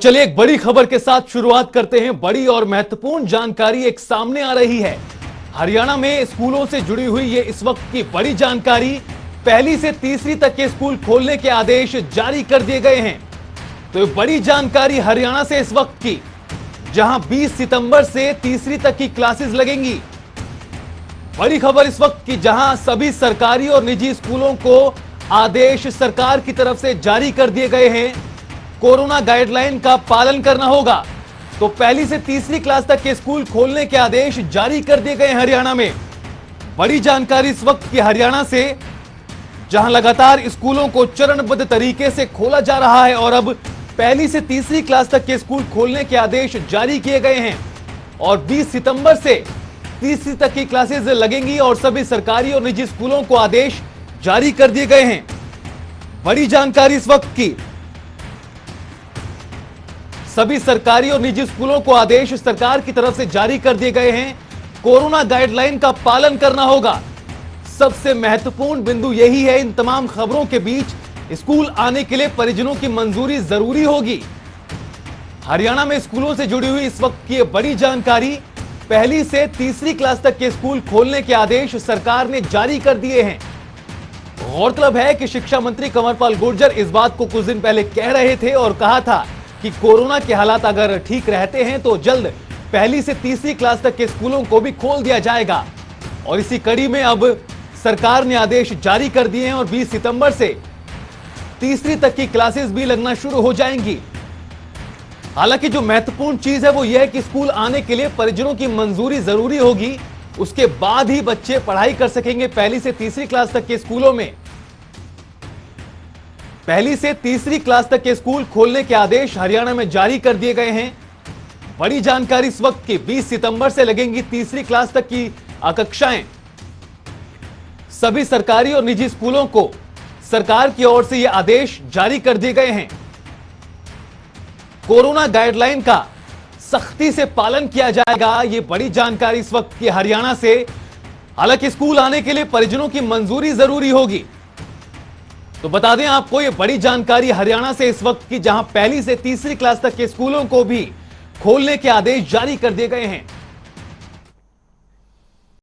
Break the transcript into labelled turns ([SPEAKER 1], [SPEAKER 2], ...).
[SPEAKER 1] चलिए एक बड़ी खबर के साथ शुरुआत करते हैं। बड़ी और महत्वपूर्ण जानकारी एक सामने आ रही है। हरियाणा में स्कूलों से जुड़ी हुई ये इस वक्त की बड़ी जानकारी। पहली से तीसरी तक के स्कूल खोलने के आदेश जारी कर दिए गए हैं। तो ये बड़ी जानकारी हरियाणा से इस वक्त की, जहां 20 सितंबर से तीसरी तक की क्लासेस लगेंगी। बड़ी खबर इस वक्त की, जहां सभी सरकारी और निजी स्कूलों को आदेश सरकार की तरफ से जारी कर दिए गए हैं। कोरोना गाइडलाइन का पालन करना होगा। तो पहली से तीसरी क्लास तक के स्कूल खोलने के आदेश जारी कर दिए गए हरियाणा में। बड़ी जानकारी इस वक्त की हरियाणा से, जहां लगातार स्कूलों को चरणबद्ध तरीके से खोला जा रहा है और अब पहली से तीसरी क्लास तक के स्कूल खोलने के आदेश जारी किए गए हैं और 20 सितंबर से तीसरी तक की क्लासेस लगेंगी और सभी सरकारी और निजी स्कूलों को आदेश जारी कर दिए गए हैं। बड़ी जानकारी इस वक्त की, सभी सरकारी और निजी स्कूलों को आदेश सरकार की तरफ से जारी कर दिए गए हैं। कोरोना गाइडलाइन का पालन करना होगा। सबसे महत्वपूर्ण बिंदु यही है। इन तमाम खबरों के बीच स्कूल आने के लिए परिजनों की मंजूरी जरूरी होगी। हरियाणा में स्कूलों से जुड़ी हुई इस वक्त की बड़ी जानकारी। पहली से तीसरी क्लास तक के स्कूल खोलने के आदेश सरकार ने जारी कर दिए हैं। गौरतलब है कि शिक्षा मंत्री कंवरपाल गुर्जर इस बात को कुछ दिन पहले कह रहे थे और कहा था कि कोरोना के हालात अगर ठीक रहते हैं तो जल्द पहली से तीसरी क्लास तक के स्कूलों को भी खोल दिया जाएगा। और इसी कड़ी में अब सरकार ने आदेश जारी कर दिए हैं और 20 सितंबर से तीसरी तक की क्लासेस भी लगना शुरू हो जाएंगी। हालांकि जो महत्वपूर्ण चीज है वो यह है कि स्कूल आने के लिए परिजनों की मंजूरी जरूरी होगी। उसके बाद ही बच्चे पढ़ाई कर सकेंगे पहली से तीसरी क्लास तक के स्कूलों में। पहली से तीसरी क्लास तक के स्कूल खोलने के आदेश हरियाणा में जारी कर दिए गए हैं। बड़ी जानकारी इस वक्त की, 20 सितंबर से लगेंगी तीसरी क्लास तक की कक्षाएं। सभी सरकारी और निजी स्कूलों को सरकार की ओर से यह आदेश जारी कर दिए गए हैं। कोरोना गाइडलाइन का सख्ती से पालन किया जाएगा। यह बड़ी जानकारी इस वक्त की हरियाणा से। हालांकि स्कूल आने के लिए परिजनों की मंजूरी जरूरी होगी। तो बता दें आपको, यह बड़ी जानकारी हरियाणा से इस वक्त की, जहां पहली से तीसरी क्लास तक के स्कूलों को भी खोलने के आदेश जारी कर दिए गए हैं।